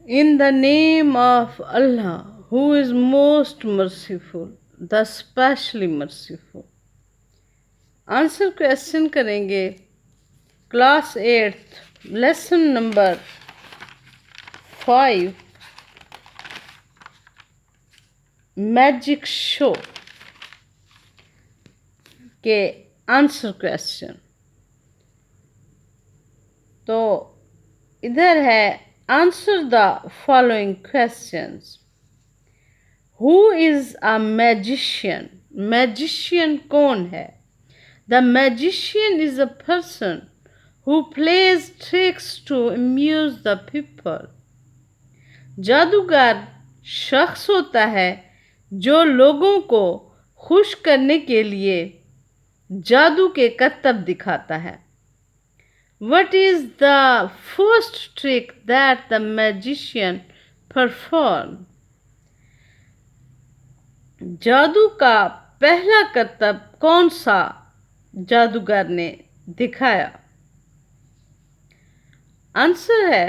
In the name of Allah, who is most merciful, the specially merciful. Answer question करेंगे class 8 lesson number 5 magic show के answer question. तो इधर है answer the following questions. Who is a magician? Magician कौन है? The magician is a person who plays tricks to amuse the people. जादूगर शख्स होता है जो लोगों को खुश करने के लिए जादू के करतब दिखाता है। What is the first trick that the magician performed? जादू का पहला करतब कौन सा जादूगर ने दिखाया? आंसर है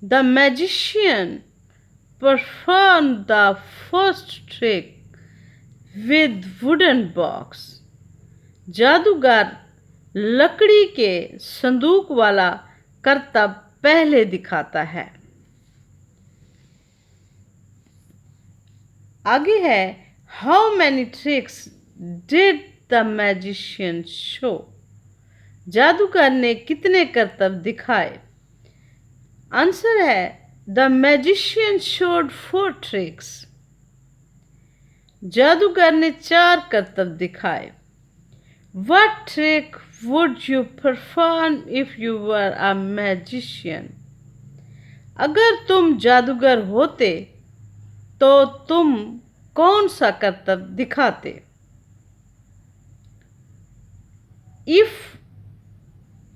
the magician performed the first trick with wooden box. जादूगर लकड़ी के संदूक वाला करतब पहले दिखाता है। आगे है how many tricks did the magician show? जादूगर ने कितने करतब दिखाए? आंसर है द मैजिशियन शोड 4 ट्रिक्स। जादूगर ने 4 करतब दिखाए। What trick would you perform if you were a magician? अगर तुम जादूगर होते तो तुम कौन सा करतब दिखाते? If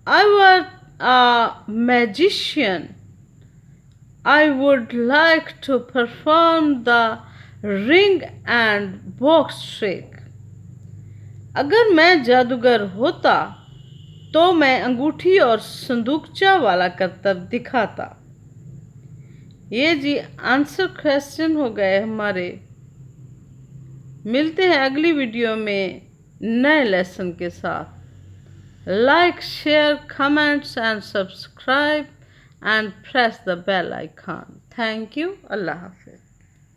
I were a magician, I would like to perform the ring and box trick. अगर मैं जादूगर होता तो मैं अंगूठी और संदूकचा वाला करतब दिखाता। ये जी आंसर क्वेश्चन हो गए हमारे। मिलते हैं अगली वीडियो में नए लेसन के साथ। Like, share, comments and subscribe and press the bell icon. Thank you. अल्लाह हाफिज।